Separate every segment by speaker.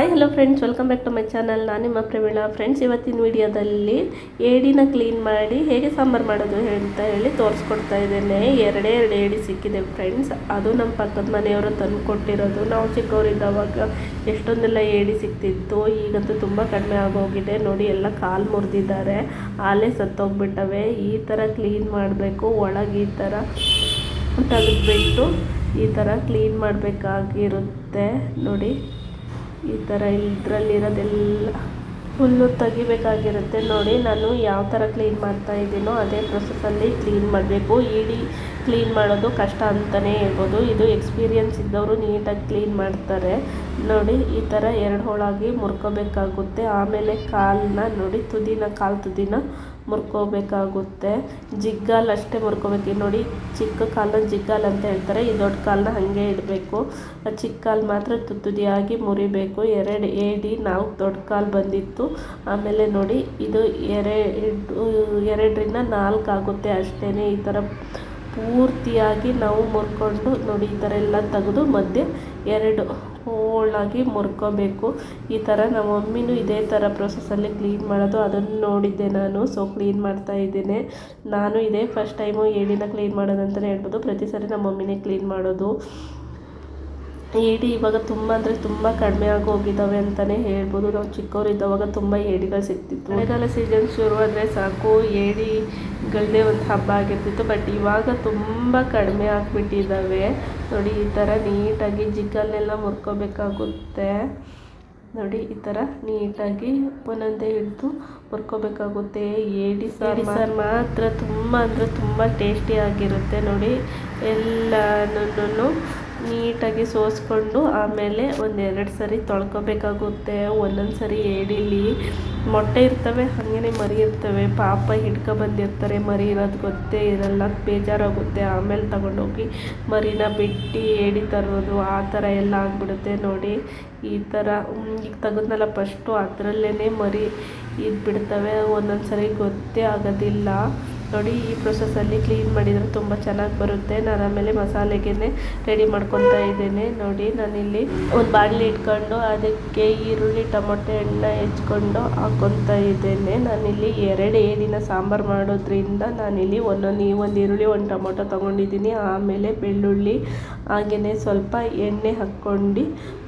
Speaker 1: Hi hello friends, welcome back to my channel. ನಾನು ನಿಮ್ಮ Praveena. Friends, ಇವತ್ತಿನ ವಿಡಿಯೋದಲ್ಲಿ ಏಡಿನ ಕ್ಲೀನ್ ಮಾಡಿ ಹೇಗೆ ಸಾಂಬಾರು ಮಾಡೋದು ಅಂತ ಹೇಳಿ ತೋರಿಸ್ಕೊಡ್ತಾ ಇದ್ದೇನೆ. ಎರಡೇ ಏಡಿ ಸಿಕ್ಕಿದೆ ಫ್ರೆಂಡ್ಸ್. ಅದು ನಮ್ಮ ಪಕ್ಕದ ಮನೆಯವರು ತಂದು ಕೊಟ್ಟಿರೋದು. ನಾವು ಚಿಕ್ಕವರಿದ್ದವಾಗ ಎಷ್ಟೊಂದೆಲ್ಲ ಏಡಿ ಸಿಕ್ತಿತ್ತು. ಈಗಂತೂ ತುಂಬ ಕಡಿಮೆ ಆಗೋಗಿದೆ. ನೋಡಿ, ಎಲ್ಲ ಕಾಲು ಮುರಿದಿದ್ದಾರೆ, ಆಲೇ ಸತ್ತೋಗ್ಬಿಟ್ಟವೆ. ಈ ಥರ ಕ್ಲೀನ್ ಮಾಡಬೇಕು. ಒಳಗೆ ಈ ಥರ ತೆಗೆದ್ಬಿಟ್ಟು ಈ ಥರ ಕ್ಲೀನ್ ಮಾಡಬೇಕಾಗಿರುತ್ತೆ. ನೋಡಿ, ಈ ಥರ ಇದರಲ್ಲಿರೋದೆಲ್ಲ ಫುಲ್ಲು ತೆಗಿಬೇಕಾಗಿರುತ್ತೆ. ನೋಡಿ, ನಾನು ಯಾವ ಥರ ಕ್ಲೀನ್ ಮಾಡ್ತಾ ಇದ್ದೀನೋ ಅದೇ ಪ್ರೊಸೆಸ್ಸಲ್ಲಿ ಕ್ಲೀನ್ ಮಾಡಬೇಕು. ಏಡಿ ಕ್ಲೀನ್ ಮಾಡೋದು ಕಷ್ಟ ಅಂತಲೇ ಹೇಳ್ಬೋದು. ಇದು ಎಕ್ಸ್ಪೀರಿಯನ್ಸ್ ಇದ್ದವರು ನೀಟಾಗಿ ಕ್ಲೀನ್ ಮಾಡ್ತಾರೆ. ನೋಡಿ, ಈ ಥರ ಎರಡು ಹೋಳಾಗಿ ಮುರ್ಕೋಬೇಕಾಗುತ್ತೆ. ಆಮೇಲೆ ಕಾಲನ್ನ ನೋಡಿ, ಕಾಲು ತುದಿನ ಮುರ್ಕೋಬೇಕಾಗುತ್ತೆ. ಜಿಗ್ಗಾಲ್ ಅಷ್ಟೇ ಮುರ್ಕೋಬೇಕು. ನೋಡಿ, ಚಿಕ್ಕ ಕಾಲನ್ನ ಜಿಗ್ಗಾಲ್ ಅಂತ ಹೇಳ್ತಾರೆ. ಈ ದೊಡ್ಡ ಕಾಲನ್ನ ಹಾಗೆ ಇಡಬೇಕು. ಚಿಕ್ಕ ಕಾಲು ಮಾತ್ರ ತುದಿಯಾಗಿ ಮುರಿಬೇಕು. ಎರಡು ಏಡಿ 4 ದೊಡ್ಡ ಕಾಲು ಬಂದಿತ್ತು. ಆಮೇಲೆ ನೋಡಿ, ಇದು ಎರಡರಿಂದ 4 ಆಗುತ್ತೆ ಅಷ್ಟೇ. ಈ ಥರ ಪೂರ್ತಿಯಾಗಿ ನಾವು ಮುರ್ಕೊಂಡು ನೋಡಿ, ಈ ಥರ ಎಲ್ಲ ತೆಗೆದು ಮಧ್ಯೆ 2 ಹೋಳಾಗಿ ಮುರ್ಕೋಬೇಕು. ಈ ಥರ ನಮ್ಮ ಮಮ್ಮಿನೂ ಇದೇ ಥರ ಪ್ರೊಸೆಸ್ಸಲ್ಲಿ ಕ್ಲೀನ್ ಮಾಡೋದು. ಅದನ್ನು ನೋಡಿದ್ದೆ ನಾನು. ಸೊ ಕ್ಲೀನ್ ಮಾಡ್ತಾ ಇದ್ದೇನೆ. ನಾನು ಇದೇ ಫಸ್ಟ್ ಟೈಮು ಏಡಿನ ಕ್ಲೀನ್ ಮಾಡೋದು ಅಂತಲೇ ಹೇಳ್ಬೋದು. ಪ್ರತಿ ಸರಿ ನಮ್ಮ ಮಮ್ಮಿನೇ ಕ್ಲೀನ್ ಮಾಡೋದು. ಏಡಿ ಇವಾಗ ತುಂಬ ಅಂದರೆ ತುಂಬ ಕಡಿಮೆ ಆಗಿ ಹೋಗಿದ್ದಾವೆ ಅಂತಲೇ ಹೇಳ್ಬೋದು. ನಾವು ಚಿಕ್ಕವರಿದ್ದವಾಗ ತುಂಬ ಏಡಿಗಳು ಸಿಗ್ತಿತ್ತು. ಮಳೆಗಾಲ ಸೀಸನ್ ಶುರುವಾದರೆ ಸಾಕು, ಏಡಿಗಳದ್ದೇ ಒಂದು ಹಬ್ಬ ಆಗಿರ್ತಿತ್ತು. ಬಟ್ ಇವಾಗ ತುಂಬ ಕಡಿಮೆ ಆಗಿಬಿಟ್ಟಿದ್ದಾವೆ. ನೋಡಿ, ಈ ಥರ ನೀಟಾಗಿ ಜಿಗ್ಗಲ್ನೆಲ್ಲ ಮುರ್ಕೋಬೇಕಾಗುತ್ತೆ. ನೋಡಿ, ಈ ಥರ ನೀಟಾಗಿ ಒಂದೊಂದೇ ಹಿಡಿದು ಮುರ್ಕೋಬೇಕಾಗುತ್ತೆ. ಏಡಿ ಸಾರು ಮಾತ್ರ ತುಂಬ ಅಂದರೆ ತುಂಬ ಟೇಸ್ಟಿಯಾಗಿರುತ್ತೆ. ನೋಡಿ, ಎಲ್ಲನೂ ನೀಟಾಗಿ ಸೋಸ್ಕೊಂಡು ಆಮೇಲೆ 1-2 ಸರಿ ತೊಳ್ಕೊಬೇಕಾಗುತ್ತೆ. ಒಂದೊಂದು ಸರಿ ಏಡಿಲಿ ಮೊಟ್ಟೆ ಇರ್ತವೆ, ಹಾಗೇ ಮರಿ ಇರ್ತವೆ. ಪಾಪ ಬಂದಿರ್ತಾರೆ. ಮರಿ ಇರೋದು ಗೊತ್ತೇ ಇರಲ್ಲ, ಬೇಜಾರಾಗುತ್ತೆ. ಆಮೇಲೆ ತಗೊಂಡೋಗಿ ಮರಿನ ಬಿಟ್ಟು ಏಡಿ ತರೋದು ಆ ಥರ ಎಲ್ಲ ಆಗಿಬಿಡುತ್ತೆ. ನೋಡಿ, ಈ ಥರ ಈಗ ತೆಗೆದ್ನಲ್ಲ ಫಸ್ಟು, ಅದರಲ್ಲೇ ಮರಿ ಬಿಡ್ತವೆ. ಒಂದೊಂದು ಸರಿ ಗೊತ್ತೇ ಆಗೋದಿಲ್ಲ. ನೋಡಿ, ಈ ಪ್ರೊಸೆಸ್ಸಲ್ಲಿ ಕ್ಲೀನ್ ಮಾಡಿದರೆ ತುಂಬ ಚೆನ್ನಾಗಿ ಬರುತ್ತೆ. ನಾನು ಆಮೇಲೆ ಮಸಾಲೆಗೆ ರೆಡಿ ಮಾಡ್ಕೊತಾ ಇದ್ದೇನೆ. ನೋಡಿ, ನಾನಿಲ್ಲಿ ಒಂದು ಬಾಣಲಿ ಇಟ್ಕೊಂಡು ಅದಕ್ಕೆ ಈರುಳ್ಳಿ ಟೊಮೊಟೊ ಎಣ್ಣೆ ಹೆಚ್ಕೊಂಡು ಹಾಕ್ಕೊತಾ ಇದ್ದೇನೆ. ನಾನಿಲ್ಲಿ 2 ಏಡಿನ ಸಾಂಬಾರು ಮಾಡೋದ್ರಿಂದ ನಾನಿಲ್ಲಿ ಒಂದು ಈರುಳ್ಳಿ 1 ಟೊಮೊಟೊ ತೊಗೊಂಡಿದ್ದೀನಿ. ಆಮೇಲೆ ಬೆಳ್ಳುಳ್ಳಿ, ಹಾಗೆಯೇ ಸ್ವಲ್ಪ ಎಣ್ಣೆ ಹಾಕ್ಕೊಂಡು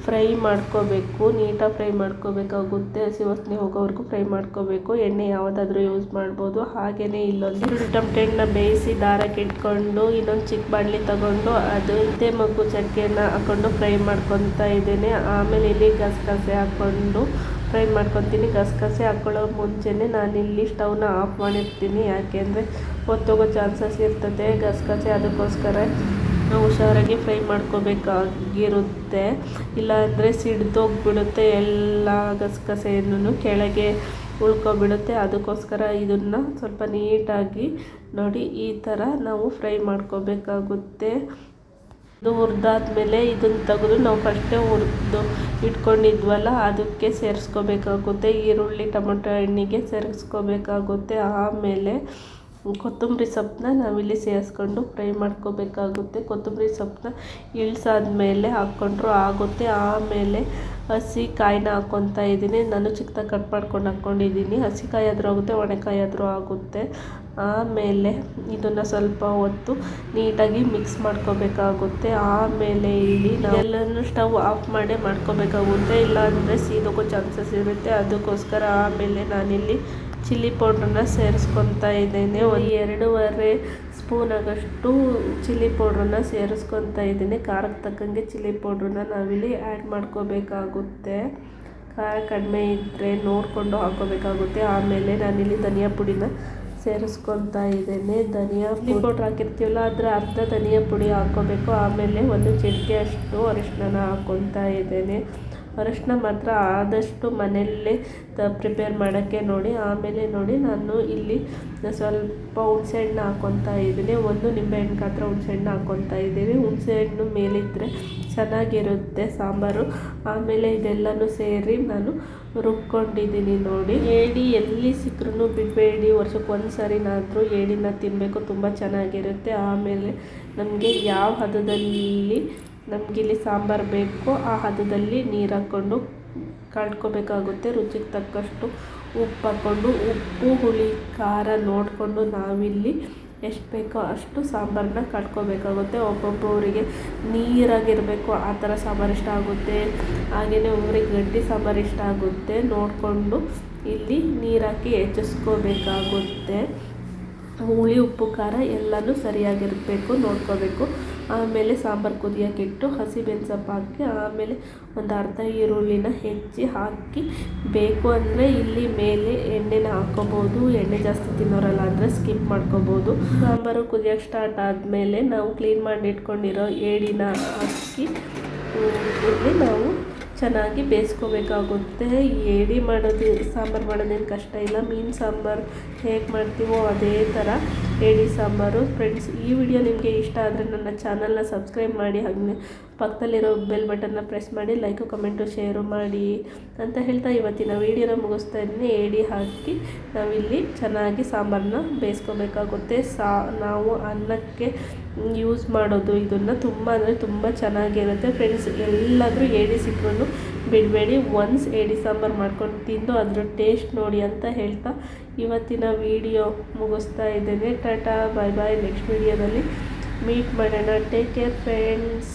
Speaker 1: ಫ್ರೈ ಮಾಡ್ಕೋಬೇಕು. ನೀಟಾಗಿ ಫ್ರೈ ಮಾಡ್ಕೋಬೇಕಾಗುತ್ತೆ. ಹಸಿ ವಾಸನೆ ಹೋಗೋವರೆಗೂ ಫ್ರೈ ಮಾಡ್ಕೋಬೇಕು. ಎಣ್ಣೆ ಯಾವುದಾದ್ರೂ ಯೂಸ್ ಮಾಡ್ಬೋದು. ಹಾಗೆಯೇ ಇಲ್ಲೊಂದು ಟೊಮಟೊ ಹಣ್ಣನ್ನ ಬೇಯಿಸಿ ದಾರಕ್ಕೆ ಇಟ್ಕೊಂಡು ಇನ್ನೊಂದು ಚಿಕ್ಕ ಬಾಣಲಿ ತಗೊಂಡು ಅದೇ ಮಗ್ಗು ಚಟ್ಕೆಯನ್ನು ಹಾಕ್ಕೊಂಡು ಫ್ರೈ ಮಾಡ್ಕೊತಾ ಇದ್ದೇನೆ. ಆಮೇಲೆ ಇಲ್ಲಿ ಗಸಗಸೆ ಹಾಕ್ಕೊಂಡು ಫ್ರೈ ಮಾಡ್ಕೊತೀನಿ. ಗಸಗಸೆ ಹಾಕ್ಕೊಳ್ಳೋ ಮುಂಚೆನೇ ನಾನಿಲ್ಲಿ ಸ್ಟವ್ನ ಆಫ್ ಮಾಡಿರ್ತೀನಿ. ಯಾಕೆಂದರೆ ಹೊತ್ತೋಗೋ ಚಾನ್ಸಸ್ ಇರ್ತದೆ ಗಸಗಸೆ. ಅದಕ್ಕೋಸ್ಕರ ನಾವು ಹುಷಾರಾಗಿ ಫ್ರೈ ಮಾಡ್ಕೋಬೇಕಾಗಿರುತ್ತೆ. ಇಲ್ಲಾಂದರೆ ಸಿಡ್ದೋಗ್ಬಿಡುತ್ತೆ. ಎಲ್ಲ ಗಸಗಸೆಯನ್ನು ಕೆಳಗೆ ಉಳ್ಕೊಬಿಡುತ್ತೆ. ಅದಕ್ಕೋಸ್ಕರ ಇದನ್ನು ಸ್ವಲ್ಪ ನೀಟಾಗಿ ನೋಡಿ ಈ ಥರ ನಾವು ಫ್ರೈ ಮಾಡ್ಕೋಬೇಕಾಗುತ್ತೆ. ಇದು ಹುರಿದಾದ್ಮೇಲೆ ಇದನ್ನು ತೆಗೆದು ನಾವು ಫಸ್ಟೇ ಹುರಿದು ಇಟ್ಕೊಂಡಿದ್ವಲ್ಲ ಅದಕ್ಕೆ ಸೇರಿಸ್ಕೋಬೇಕಾಗುತ್ತೆ. ಈರುಳ್ಳಿ ಟೊಮೊಟೊ ಎಣ್ಣೆಗೆ ಸೇರಿಸ್ಕೋಬೇಕಾಗುತ್ತೆ. ಆಮೇಲೆ ಕೊತ್ತಂಬರಿ ಸೊಪ್ಪನ್ನ ನಾವಿಲ್ಲಿ ಸೇರಿಸ್ಕೊಂಡು ಫ್ರೈ ಮಾಡ್ಕೋಬೇಕಾಗುತ್ತೆ. ಕೊತ್ತಂಬರಿ ಸೊಪ್ಪನ್ನ ಇಳಿಸಾದ್ಮೇಲೆ ಹಾಕ್ಕೊಂಡ್ರೂ ಆಗುತ್ತೆ. ಆಮೇಲೆ ಹಸಿ ಕಾಯಿನ ಹಾಕ್ಕೊತಾ ಇದ್ದೀನಿ. ನಾನು ಚಿಕ್ಕದಾಗಿ ಕಟ್ ಮಾಡ್ಕೊಂಡು ಹಾಕ್ಕೊಂಡಿದ್ದೀನಿ. ಹಸಿ ಕಾಯಿ ಆದರೂ ಆಗುತ್ತೆ, ಒಣಕಾಯಿ ಆದರೂ ಆಗುತ್ತೆ. ಆಮೇಲೆ ಇದನ್ನು ಸ್ವಲ್ಪ ಹೊತ್ತು ನೀಟಾಗಿ ಮಿಕ್ಸ್ ಮಾಡ್ಕೋಬೇಕಾಗುತ್ತೆ. ಆಮೇಲೆ ಇಲ್ಲಿ ನಾವೆಲ್ಲನೂ ಸ್ಟವ್ ಆಫ್ ಮಾಡೇ ಮಾಡ್ಕೋಬೇಕಾಗುತ್ತೆ, ಇಲ್ಲಾಂದರೆ ಸೀದೋಗೋ ಚಾನ್ಸಸ್ ಇರುತ್ತೆ. ಅದಕ್ಕೋಸ್ಕರ ಆಮೇಲೆ ನಾನಿಲ್ಲಿ ಚಿಲ್ಲಿ ಪೌಡ್ರನ್ನ ಸೇರಿಸ್ಕೊತಾ ಇದ್ದೇನೆ. ಒಂದು 2.5 ಸ್ಪೂನ್ ಆಗಷ್ಟು ಚಿಲ್ಲಿ ಪೌಡ್ರನ್ನ ಸೇರಿಸ್ಕೊತಾ ಇದ್ದೀನಿ. ಖಾರಕ್ಕೆ ತಕ್ಕಂಗೆ ಚಿಲ್ಲಿ ಪೌಡ್ರನ್ನ ನಾವಿಲ್ಲಿ ಆ್ಯಡ್ ಮಾಡ್ಕೋಬೇಕಾಗುತ್ತೆ. ಖಾರ ಕಡಿಮೆ ಇದ್ದರೆ ನೋಡಿಕೊಂಡು ಹಾಕ್ಕೋಬೇಕಾಗುತ್ತೆ. ಆಮೇಲೆ ನಾನಿಲ್ಲಿ ಧನಿಯಾ ಪುಡಿನ ಸೇರಿಸ್ಕೊತಾ ಇದ್ದೇನೆ. ಧನಿಯಾ ಪೌಡ್ರ್ ಹಾಕಿರ್ತೀವಲ್ಲ ಅದರ ಅರ್ಧ ಧನಿಯಾ ಪುಡಿ ಹಾಕ್ಕೋಬೇಕು. ಆಮೇಲೆ 1 ಚಿಟಿಕೆ ಅಷ್ಟು ಅರಿಶಿನ ಹಾಕ್ಕೊತಾ ಇದ್ದೇನೆ. ಅರಿಶಿನ ಮಾತ್ರ ಆದಷ್ಟು ಮನೆಯಲ್ಲೇ ಪ್ರಿಪೇರ್ ಮಾಡೋಕ್ಕೆ ನೋಡಿ. ಆಮೇಲೆ ನೋಡಿ, ನಾನು ಇಲ್ಲಿ ಸ್ವಲ್ಪ ಹುಣಸೆಹಣ್ಣು ಹಾಕ್ಕೊತಾ ಇದ್ದೀನಿ. 1 ನಿಂಬೆಹಣ್ಣು ಗಾತ್ರ ಹುಣಸೆಹಣ್ಣು ಹಾಕ್ಕೊತಾ ಇದ್ದೀನಿ. ಹುಣಸೆಹಣ್ಣು ಮೇಲಿದ್ದರೆ ಚೆನ್ನಾಗಿರುತ್ತೆ ಸಾಂಬಾರು. ಆಮೇಲೆ ಇದೆಲ್ಲನೂ ಸೇರಿ ನಾನು ರುಬ್ಕೊಂಡಿದ್ದೀನಿ. ನೋಡಿ, ಏಡಿ ಎಲ್ಲಿ ಸಿಕ್ಕರೂ ಬಿಡಬೇಡಿ. ವರ್ಷಕ್ಕೆ 1 ಸರಿನಾದರೂ ಏಡಿನ ತಿನ್ನಬೇಕು, ತುಂಬ ಚೆನ್ನಾಗಿರುತ್ತೆ. ಆಮೇಲೆ ನಮಗೆ ಯಾವ ಹದದಲ್ಲಿ ನಮಗಿಲ್ಲಿ ಸಾಂಬಾರು ಬೇಕೋ ಆ ಹದದಲ್ಲಿ ನೀರು ಹಾಕ್ಕೊಂಡು ಕಳ್ಕೊಬೇಕಾಗುತ್ತೆ. ರುಚಿಗೆ ತಕ್ಕಷ್ಟು ಉಪ್ಪು ಹಾಕ್ಕೊಂಡು, ಉಪ್ಪು ಹುಳಿ ಖಾರ ನೋಡಿಕೊಂಡು ನಾವಿಲ್ಲಿ ಎಷ್ಟು ಬೇಕೋ ಅಷ್ಟು ಸಾಂಬಾರನ್ನ ಕಳ್ಕೊಬೇಕಾಗುತ್ತೆ. ಒಬ್ಬೊಬ್ಬರಿಗೆ ನೀರಾಗಿರಬೇಕು ಆ ಥರ ಸಾಂಬಾರು ಇಷ್ಟ ಆಗುತ್ತೆ, ಹಾಗೆಯೇ ಒಬ್ಬರಿಗೆ ಗಟ್ಟಿ ಸಾಂಬಾರು ಇಷ್ಟ ಆಗುತ್ತೆ. ನೋಡಿಕೊಂಡು ಇಲ್ಲಿ ನೀರಾಕಿ ಹೆಚ್ಚಿಸ್ಕೋಬೇಕಾಗುತ್ತೆ. ಹುಳಿ ಉಪ್ಪು ಖಾರ ಎಲ್ಲನೂ ಸರಿಯಾಗಿರಬೇಕು ನೋಡ್ಕೋಬೇಕು. ಆಮೇಲೆ ಸಾಂಬಾರು ಕುದಿಯೋಕ್ಕಿಟ್ಟು ಹಸಿಬೇವಿನ ಸೊಪ್ಪು ಹಾಕಿ, ಆಮೇಲೆ ಒಂದು ಅರ್ಧ ಈರುಳ್ಳಿನ ಹೆಚ್ಚಿ ಹಾಕಿ, ಬೇಕು ಅಂದರೆ ಇಲ್ಲಿ ಮೇಲೆ ಎಣ್ಣೆನ ಹಾಕ್ಕೋಬೋದು. ಎಣ್ಣೆ ಜಾಸ್ತಿ ತಿನ್ನೋರಲ್ಲ ಅಂದರೆ ಸ್ಕಿಪ್ ಮಾಡ್ಕೋಬೋದು. ಸಾಂಬಾರು ಕುದಿಯೋಕ್ಕೆ ಸ್ಟಾರ್ಟ್ ಆದಮೇಲೆ ನಾವು ಕ್ಲೀನ್ ಮಾಡಿ ಇಟ್ಕೊಂಡಿರೋ ಏಡಿನ ಹಾಕಿ ಇಲ್ಲಿ ನಾವು ಚೆನ್ನಾಗಿ ಬೇಯಿಸ್ಕೋಬೇಕಾಗುತ್ತೆ. ಏಡಿ ಮಾಡೋದು ಸಾಂಬಾರು ಮಾಡೋದೇನು ಕಷ್ಟ ಇಲ್ಲ. ಮೀನು ಸಾಂಬಾರು ಹೇಗೆ ಮಾಡ್ತೀವೋ ಅದೇ ಥರ ಏಡಿ ಸಾಂಬಾರು. ಫ್ರೆಂಡ್ಸ್, ಈ ವಿಡಿಯೋ ನಿಮಗೆ ಇಷ್ಟ ಆದರೆ ನನ್ನ ಚಾನಲ್ನ ಸಬ್ಸ್ಕ್ರೈಬ್ ಮಾಡಿ, ಹಾಗೆ ಪಕ್ಕದಲ್ಲಿರೋ ಬೆಲ್ ಬಟನ್ನ ಪ್ರೆಸ್ ಮಾಡಿ, ಲೈಕು ಕಮೆಂಟು ಶೇರು ಮಾಡಿ ಅಂತ ಹೇಳ್ತಾ ಇವತ್ತಿನ ವೀಡಿಯೋನ ಮುಗಿಸ್ತಾ ಇದ್ದೀನಿ. ಏಡಿ ಹಾಕಿ ನಾವಿಲ್ಲಿ ಚೆನ್ನಾಗಿ ಸಾಂಬಾರನ್ನ ಬೇಯಿಸ್ಕೋಬೇಕಾಗುತ್ತೆ. ನಾವು ಅನ್ನಕ್ಕೆ ಯೂಸ್ ಮಾಡೋದು ಇದನ್ನು ತುಂಬ ಅಂದರೆ ತುಂಬ ಚೆನ್ನಾಗಿರುತ್ತೆ. ಫ್ರೆಂಡ್ಸ್, ಎಲ್ಲಾದರೂ ಏಡಿ ಸಿಕ್ಕರೂ ಬಿಡಬೇಡಿ, ಒನ್ಸ್ ಏಡಿ ಸಾಂಬಾರು ಮಾಡ್ಕೊಂಡು ತಿಂದು ಅದರ ಟೇಸ್ಟ್ ನೋಡಿ ಅಂತ ಹೇಳ್ತಾ ಇವತ್ತಿನ ವಿಡಿಯೋ ಮುಗಿಸ್ತಾ ಇದ್ದೇನೆ. ಟಾಟಾ, ಬಾಯ್ ಬಾಯ್. ನೆಕ್ಸ್ಟ್ ವಿಡಿಯೋದಲ್ಲಿ ಮೀಟ್ ಮಾಡೋಣ. Take care friends.